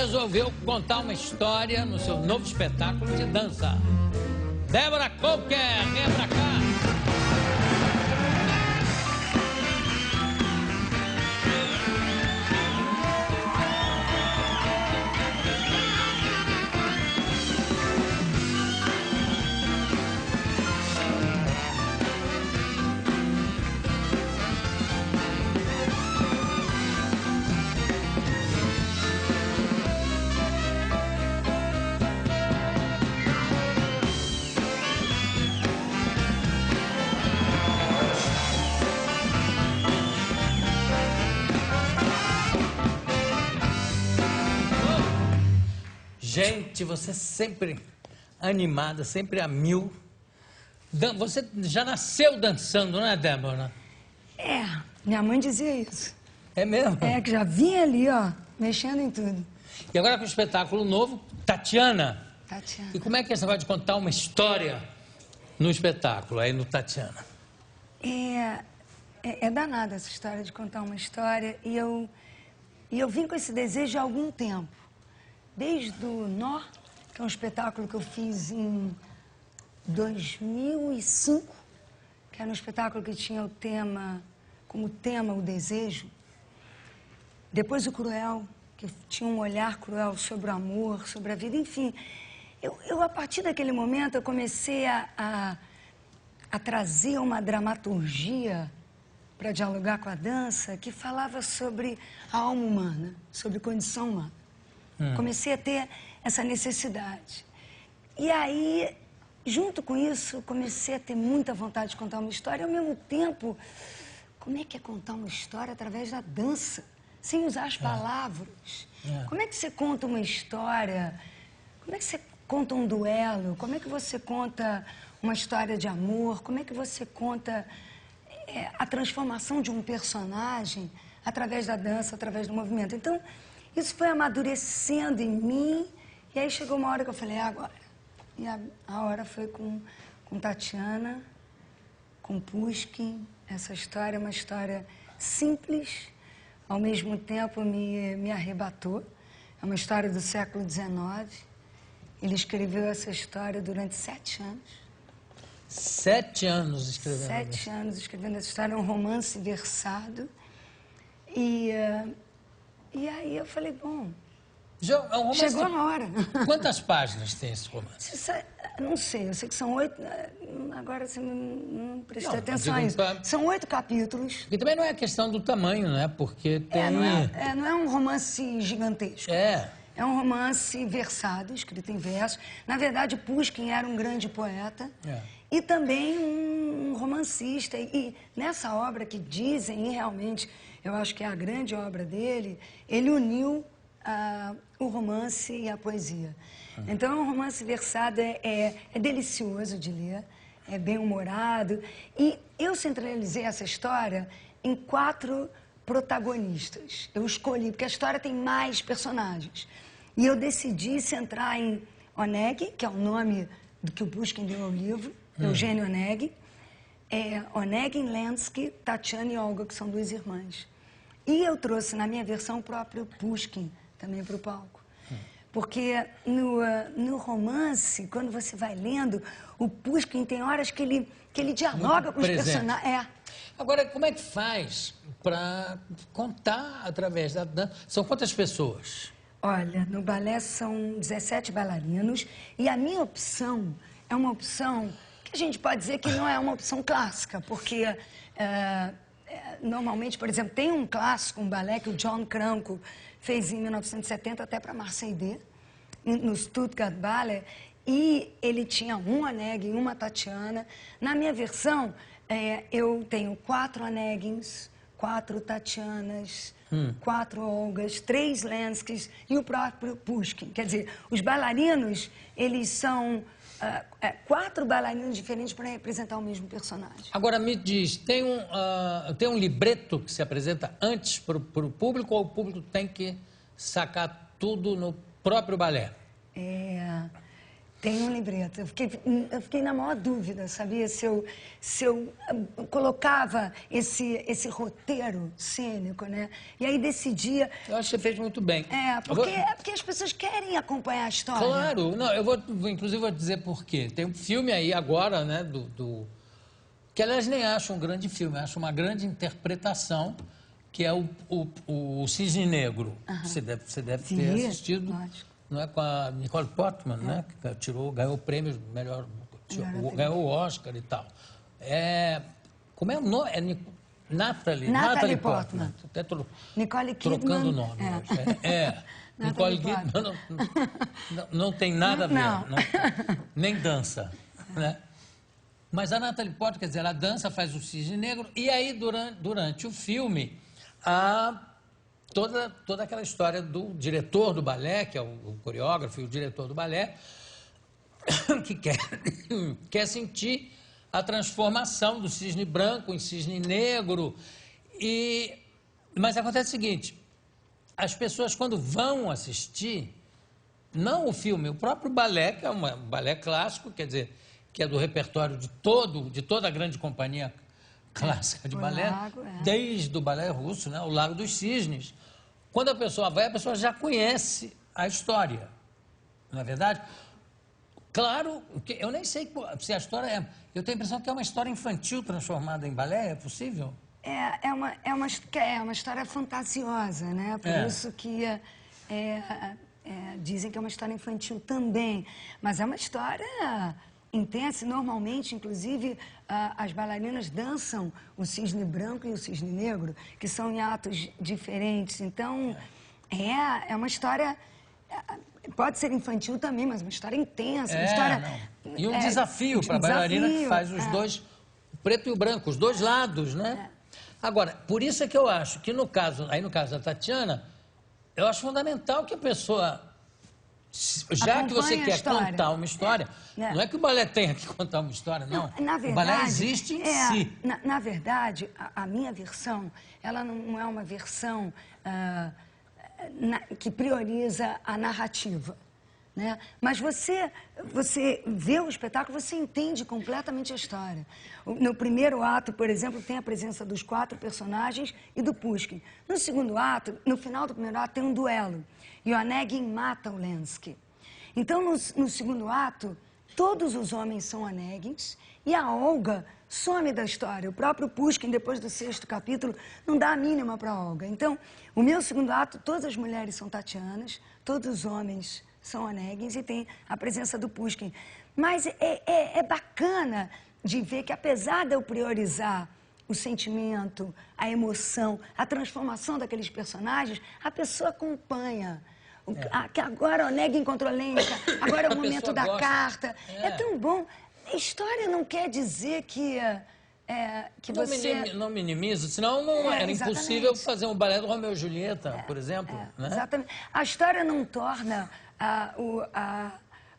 resolveu contar uma história no seu novo espetáculo de dança. Débora Coker, vem pra cá. Gente, você sempre animada, sempre a mil. Você já nasceu dançando, não é, Débora? É, minha mãe dizia isso. É mesmo? É, que já vinha ali, ó, mexendo em tudo. E agora com o espetáculo novo, Tatiana. Tatiana. E como é que você vai contar uma história no espetáculo, aí no Tatiana? É danada essa história de contar uma história. E eu vim com esse desejo há algum tempo. Desde o Nó, que é um espetáculo que eu fiz em 2005, que era um espetáculo que tinha como tema o desejo. Depois o Cruel, que tinha um olhar cruel sobre o amor, sobre a vida, enfim. A partir daquele momento, eu comecei a trazer uma dramaturgia para dialogar com a dança que falava sobre a alma humana, sobre condição humana. Comecei a ter essa necessidade. E aí, junto com isso, comecei a ter muita vontade de contar uma história. Ao mesmo tempo, como é que é contar uma história através da dança, sem usar as palavras? Como é que você conta uma história? Como é que você conta um duelo? Como é que você conta uma história de amor? Como é que você conta a transformação de um personagem através da dança, através do movimento? Então, isso foi amadurecendo em mim, e aí chegou uma hora que eu falei, agora. E a hora foi com Tatiana, com Pushkin. Essa história é uma história simples, ao mesmo tempo me arrebatou. É uma história do século XIX. Ele escreveu essa história durante 7 anos. 7 anos escrevendo? 7 anos escrevendo essa história, é um romance versado. E aí eu falei, bom, é um romance. Chegou a hora. Quantas páginas tem esse romance? Não sei, eu sei que são 8, agora você não prestou atenção a isso. Pra... São 8 capítulos. E também não é questão do tamanho, né? Porque tem... não é um romance gigantesco. É um romance versado, escrito em versos. Na verdade, Pushkin era um grande poeta e também um romancista. E nessa obra que dizem, e realmente eu acho que é a grande obra dele, ele uniu o romance e a poesia. Então, um romance versado é delicioso de ler, é bem-humorado. E eu centralizei essa história em 4 protagonistas. Eu escolhi, porque a história tem mais personagens. E eu decidi centrar em Oneg, que é o nome do que o Pushkin deu ao livro, Eugênio Oneg. Onegin Lenski, Tatiana e Olga, que são 2 irmãs. E eu trouxe na minha versão o próprio Pushkin também para o palco. Porque no romance, quando você vai lendo, o Pushkin tem horas que ele dialoga com os personagens. Agora, como é que faz para contar através da dança? São quantas pessoas? Olha, no balé são 17 bailarinos e a minha opção é uma opção que a gente pode dizer que não é uma opção clássica, porque normalmente, por exemplo, tem um clássico, um balé que o John Cranko fez em 1970 até para Marseille D, no Stuttgart Ballet, e ele tinha um Oneg e uma Tatiana. Na minha versão, eu tenho 4 Oneguins, 4 Tatianas, 4 Olgas, 3 Lenskis e o próprio Pushkin. Quer dizer, os bailarinos, eles são 4 bailarinos diferentes para representar o mesmo personagem. Agora, me diz, tem um libreto que se apresenta antes para o público, ou o público tem que sacar tudo no próprio balé? Tem um libreto. Eu fiquei na maior dúvida, sabia? Se eu colocava esse roteiro cênico, né? E aí decidia... Eu acho que você fez muito bem. Porque as pessoas querem acompanhar a história. Claro. Não, inclusive, vou dizer por quê. Tem um filme aí agora, né, que, aliás, nem acho um grande filme, acho uma grande interpretação, que é o Cisne Negro. Você deve ter assistido. Lógico. Não é com a Nicole Portman, né? Que ganhou o prêmio melhor, ganhou o Oscar e tal. Como é o nome? Natalie Portman. Até Nicole Kidman. Trocando o nome. Nicole Kidman não tem nada a ver. Não, nem dança, né? Mas a Natalie Portman, quer dizer, ela dança, faz o Cisne Negro, e aí durante o filme toda aquela história do diretor do balé, que é o coreógrafo e o diretor do balé, que quer sentir a transformação do cisne branco em cisne negro. Mas acontece o seguinte, as pessoas, quando vão assistir, não o filme, o próprio balé, que é um balé clássico, quer dizer, que é do repertório de toda a grande companhia clássica de balé, desde o balé russo, né, o Lago dos Cisnes. Quando a pessoa vai, a pessoa já conhece a história, não é verdade? Claro, eu nem sei se a história é... Eu tenho a impressão que é uma história infantil transformada em balé, é possível? É uma história fantasiosa, né? Por isso que dizem que é uma história infantil também. Mas é uma história intensa. Normalmente, inclusive, as bailarinas dançam o cisne branco e o cisne negro, que são em atos diferentes. Então, é uma história... Pode ser infantil também, mas uma história intensa, uma história... E um desafio para a bailarina que faz os dois, o preto e o branco, os dois lados, né? Agora, por isso é que eu acho que no caso da Tatiana, eu acho fundamental que a pessoa, já que você quer contar uma história, não é que o balé tenha que contar uma história, não. Na verdade, o balé existe em si. Na verdade, a minha versão, ela não é uma versão que prioriza a narrativa, né? Mas você vê o espetáculo, você entende completamente a história. No primeiro ato, por exemplo, tem a presença dos 4 personagens e do Pushkin. No segundo ato, no final do primeiro ato, tem um duelo. E o Onegin mata o Lenski. Então, no segundo ato, todos os homens são Onegins e a Olga some da história. O próprio Pushkin, depois do 6º capítulo, não dá a mínima para a Olga. Então, o meu segundo ato, todas as mulheres são Tatianas, todos os homens são Onegins e tem a presença do Pushkin. Mas é bacana de ver que, apesar de eu priorizar o sentimento, a emoção, a transformação daqueles personagens, a pessoa acompanha. Que agora o Onegin encontrou Lenka, agora é o momento da carta. É tão bom. A história não quer dizer que você... Não minimiza, senão era impossível fazer um balé do Romeu e Julieta, por exemplo. Né? Exatamente. A história não torna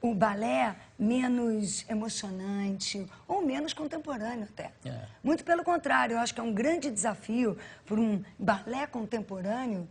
o balé menos emocionante ou menos contemporâneo até. Muito pelo contrário, eu acho que é um grande desafio para um balé contemporâneo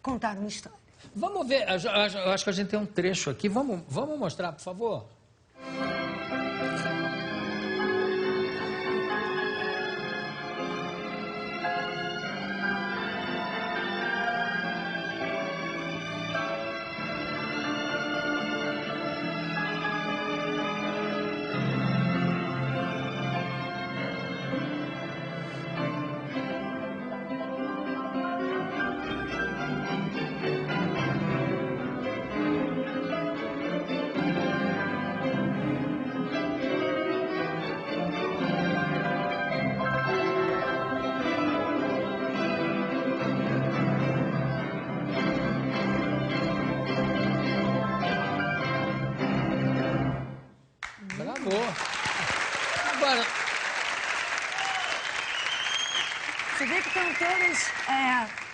contar uma história. Vamos ver, eu acho que a gente tem um trecho aqui, vamos mostrar, por favor? Agora... Você vê que estão todas...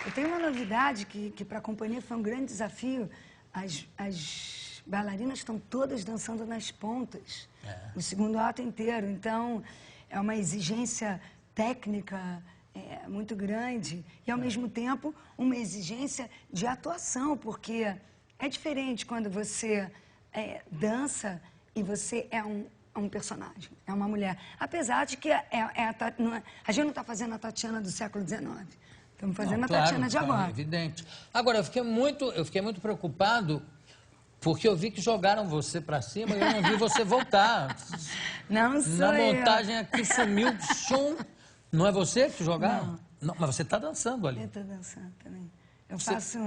eu tenho uma novidade que para a companhia foi um grande desafio. As bailarinas estão todas dançando nas pontas, o segundo ato inteiro. Então, é uma exigência técnica muito grande e, ao mesmo tempo, uma exigência de atuação, porque é diferente quando você dança e você é um personagem, é uma mulher. Apesar de que a gente não está fazendo a Tatiana do século XIX. Estamos fazendo a Tatiana de agora. É evidente. Agora, eu fiquei muito preocupado porque eu vi que jogaram você para cima e eu não vi você voltar. Não sou Na eu. montagem aqui sumiu, chum. Não é você que jogaram? Não. Não, mas você está dançando ali. Eu estou dançando também. Eu faço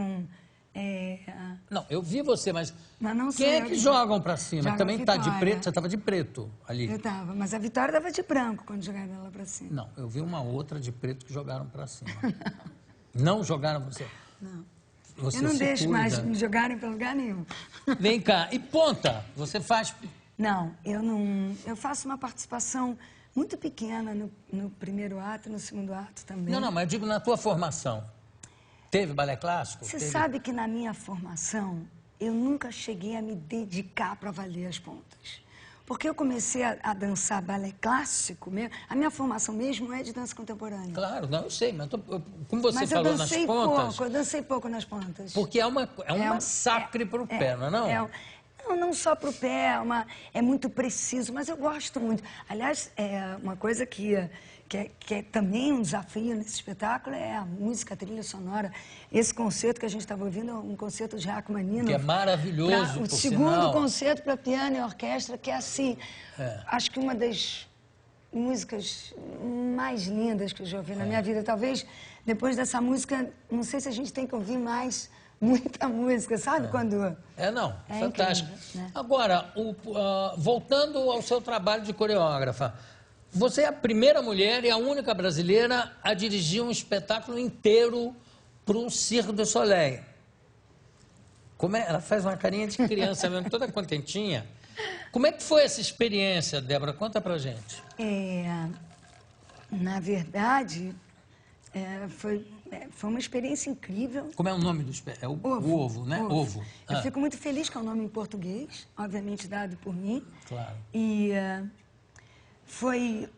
Não, eu vi você, mas não quem é que jogam para cima? Joga Também está de Vitória. preto? Você estava de preto ali. Eu estava, mas a Vitória estava de branco quando jogaram ela para cima. Não, eu vi uma outra de preto que jogaram para cima. Não jogaram você? Não. Você Eu não se deixo cuida. mais me jogarem para lugar nenhum. Vem cá, e ponta? Você faz... Não, eu não. Eu faço uma participação muito pequena no primeiro ato e no segundo ato também. Não, mas eu digo na tua formação. Teve balé clássico? Você Teve... sabe que na minha formação eu nunca cheguei a me dedicar para valer as pontas. Porque eu comecei a dançar balé clássico mesmo. A minha formação mesmo é de dança contemporânea. Claro, não, eu sei, mas como você Mas falou nas pontas... eu dancei pouco nas pontas. Porque é um massacre para o pé, não é não? Não só para o pé, é muito preciso, mas eu gosto muito. Aliás, uma coisa que é também um desafio nesse espetáculo é a música, a trilha sonora. Esse concerto que a gente estava ouvindo é um concerto de Rachmaninoff. Que é maravilhoso, O por segundo sinal. concerto para piano e orquestra, que é assim, acho que uma das músicas mais lindas que eu já ouvi na minha vida. Talvez, depois dessa música, não sei se a gente tem que ouvir mais muita música, sabe? Quando... Não, fantástico. Incrível, né? Agora, voltando ao seu trabalho de coreógrafa, você é a primeira mulher e a única brasileira a dirigir um espetáculo inteiro para o Cirque du Soleil. Ela faz uma carinha de criança mesmo, toda contentinha. Como é que foi essa experiência, Débora? Conta pra gente. Na verdade, foi uma experiência incrível. Como é o nome do espetáculo? É o ovo, né? Ovo. Eu fico muito feliz que é um nome em português, obviamente dado por mim. Claro. E foi,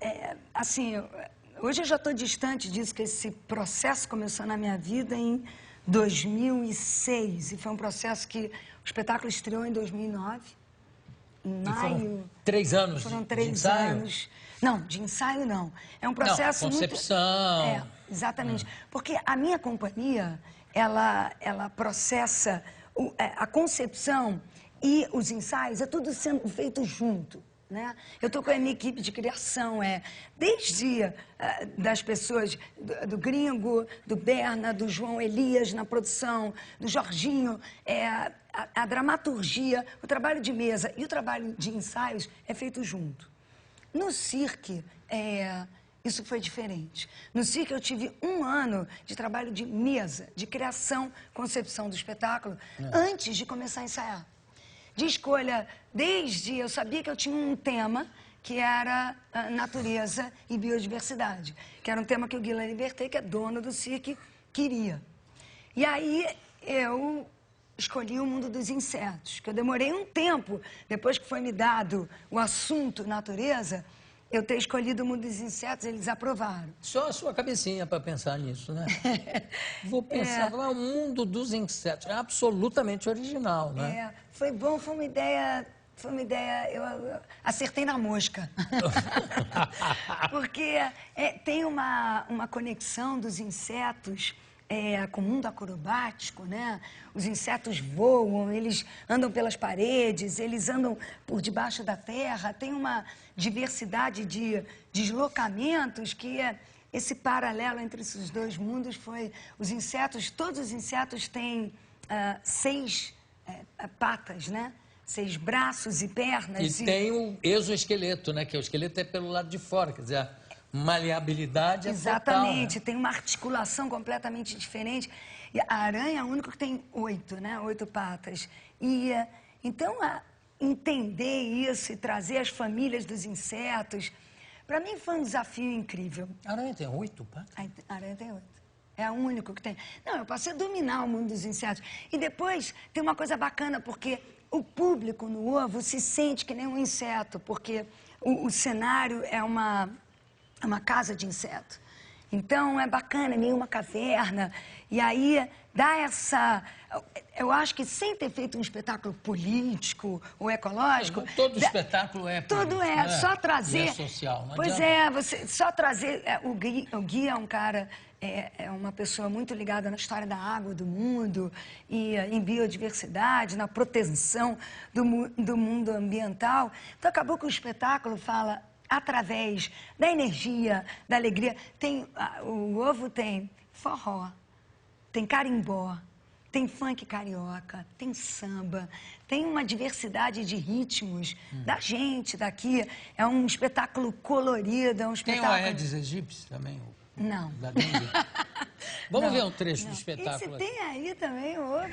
assim, hoje eu já estou distante disso, que esse processo começou na minha vida em 2006. E foi um processo que o espetáculo estreou em 2009, em maio. Foram 3 anos Foram de 3 ensaio? anos. Não, de ensaio não. É um processo concepção. muito... exatamente. Porque a minha companhia, ela processa a concepção e os ensaios, é tudo sendo feito junto. Né? Eu estou com a minha equipe de criação, desde das pessoas, do Gringo, do Berna, do João Elias na produção, do Jorginho, a dramaturgia, o trabalho de mesa e o trabalho de ensaios é feito junto. No cirque, isso foi diferente. No cirque eu tive 1 ano de trabalho de mesa, de criação, concepção do espetáculo, antes de começar a ensaiar. De escolha, eu sabia que eu tinha um tema que era natureza e biodiversidade, que era um tema que o Guilherme Liberté, que é dono do cirque, queria. E aí eu escolhi o mundo dos insetos, que eu demorei um tempo, depois que foi me dado o assunto natureza, eu ter escolhido o mundo dos insetos, eles aprovaram. Só a sua cabecinha para pensar nisso, né? Vou pensar, o mundo dos insetos, é absolutamente original, né? Foi bom, foi uma ideia, eu acertei na mosca. Porque tem uma conexão dos insetos com o mundo acrobático, né? Os insetos voam, eles andam pelas paredes, eles andam por debaixo da terra, tem uma diversidade de deslocamentos que esse paralelo entre esses dois mundos foi... todos os insetos têm 6 patas, né? 6 braços e pernas. E tem o exoesqueleto, né? Que o esqueleto é pelo lado de fora, quer dizer, a maleabilidade é exatamente, total, né? Tem uma articulação completamente diferente. E a aranha é o único que tem 8, né? 8 patas. E então, entender isso e trazer as famílias dos insetos, para mim foi um desafio incrível. A aranha tem 8 patas? A aranha tem 8. É o único que tem. Não, eu passei a dominar o mundo dos insetos. E depois tem uma coisa bacana, porque o público no ovo se sente que nem um inseto, porque o cenário é uma casa de inseto. Então, é bacana, é meio uma caverna. E aí, dá essa... Eu acho que sem ter feito um espetáculo político ou ecológico... Todo espetáculo é político, tudo é, né? só trazer... E é social, não Pois adianta. você só trazer... O Gui é um cara, é uma pessoa muito ligada na história da água do mundo e em biodiversidade, na proteção do mundo ambiental. Então, acabou que o espetáculo fala através da energia, da alegria. O ovo tem forró, tem carimbó, tem funk carioca, tem samba, tem uma diversidade de ritmos da gente daqui. É um espetáculo colorido, é um Tem espetáculo... o Aedes aegypti também? Não. Da dengue? Vamos Não, ver um trecho do não. espetáculo. E se tem aí também o ovo?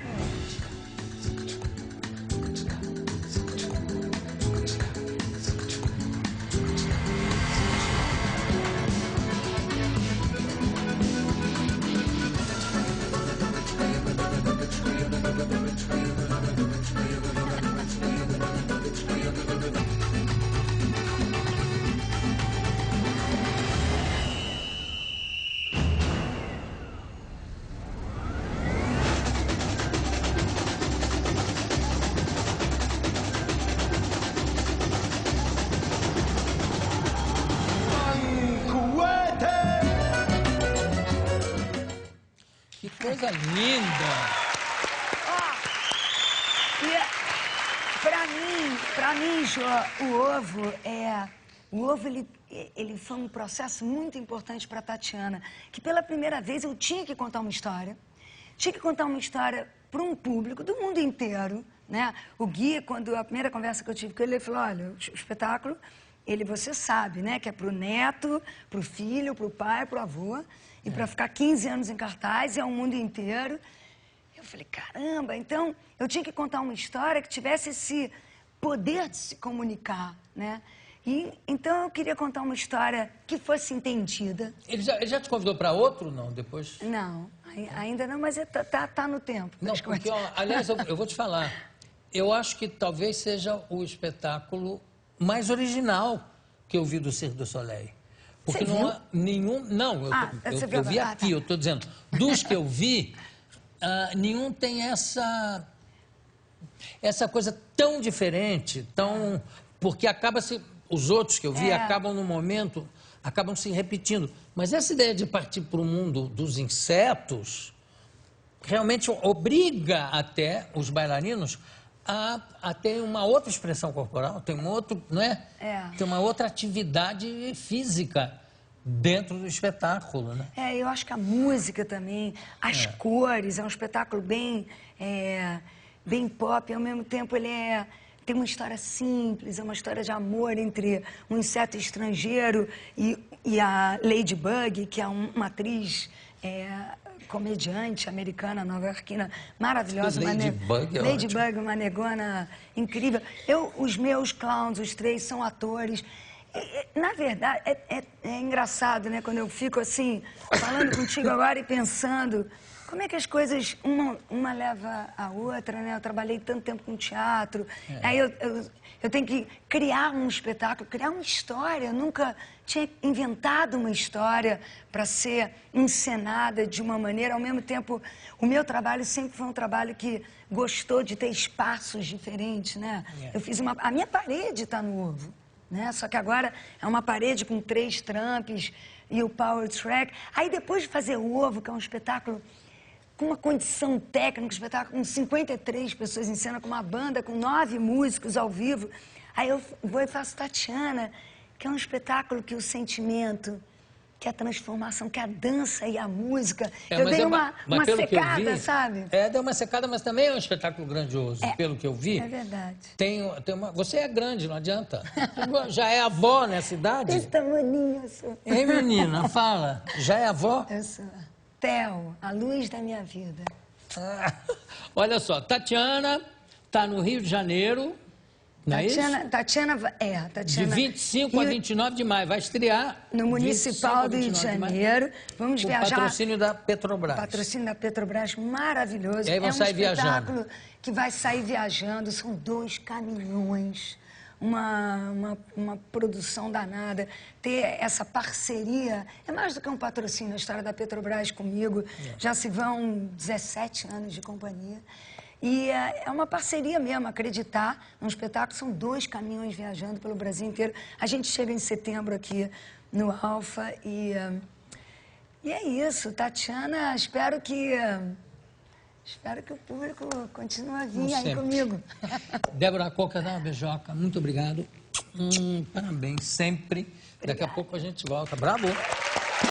Que coisa linda! Para mim, Jô, o ovo ele foi um processo muito importante para a Tatiana, que pela primeira vez eu tinha que contar uma história. Tinha que contar uma história para um público do mundo inteiro, né? O Gui, quando a primeira conversa que eu tive com ele, ele falou, olha, o espetáculo, você sabe, né, que é para o neto, para o filho, para o pai, para o avô, e para ficar 15 anos em cartaz, é o mundo inteiro. Eu falei, caramba, então eu tinha que contar uma história que tivesse esse poder de se comunicar, né? E então eu queria contar uma história que fosse entendida. Ele já te convidou para outro, não? Depois? Não, ainda não, mas tá no tempo. Não, porque, aliás, eu vou te falar, eu acho que talvez seja o espetáculo mais original que eu vi do Cirque du Soleil. Porque Você não viu? há nenhum... Não, eu vi aqui, eu estou dizendo, dos que eu vi, nenhum tem essa coisa tão diferente, tão... Porque os outros que eu vi acabam no momento, acabam se repetindo. Mas essa ideia de partir para o mundo dos insetos realmente obriga até os bailarinos a ter uma outra expressão corporal, tem um outro, não é? Tem uma outra atividade física dentro do espetáculo, né? Eu acho que a música também, as cores, é um espetáculo bem pop, e ao mesmo tempo ele tem uma história simples, é uma história de amor entre um inseto estrangeiro e a Ladybug, que é uma atriz comediante americana, nova-iorquina, maravilhosa. Ladybug, uma negona incrível. Os meus clowns, os três, são atores. Na verdade, é engraçado, né? Quando eu fico assim, falando contigo agora e pensando como é que as coisas, uma leva a outra, né? Eu trabalhei tanto tempo com teatro, aí eu tenho que criar um espetáculo, criar uma história. Eu nunca tinha inventado uma história para ser encenada de uma maneira. Ao mesmo tempo, o meu trabalho sempre foi um trabalho que gostou de ter espaços diferentes, né? Eu fiz a minha parede está no ovo, né? Só que agora é uma parede com 3 trampes e o Power Track. Aí depois de fazer o ovo, que é um espetáculo com uma condição técnica, um espetáculo com 53 pessoas em cena, com uma banda, com 9 músicos ao vivo. Aí eu vou e faço Tatiana, que é um espetáculo que o sentimento, que a transformação, que a dança e a música... eu dei uma secada, sabe? Deu uma secada, mas também é um espetáculo grandioso, pelo que eu vi. É verdade. Você é grande, não adianta. Já é avó nessa idade? Esse tamanho eu sou. Ei, menina, fala. Já é avó? Eu sou. Theo, a luz da minha vida. Olha só, Tatiana está no Rio de Janeiro, não é isso? Tatiana, de 25 a 29 de maio, vai estrear no Municipal do Rio de Janeiro. Vamos viajar. Patrocínio da Petrobras. Patrocínio da Petrobras, maravilhoso. E aí vão sair viajando. É um espetáculo que vai sair viajando, são 2 caminhões uma produção danada, ter essa parceria, é mais do que um patrocínio, a história da Petrobras comigo, já se vão 17 anos de companhia. E é uma parceria mesmo, acreditar num espetáculo, são 2 caminhões viajando pelo Brasil inteiro. A gente chega em setembro aqui no Alfa e é isso, Tatiana, espero que o público continue a vir aí comigo. Débora Coca, dá uma beijoca, muito obrigado. Parabéns, sempre. Obrigada. Daqui a pouco a gente volta. Bravo!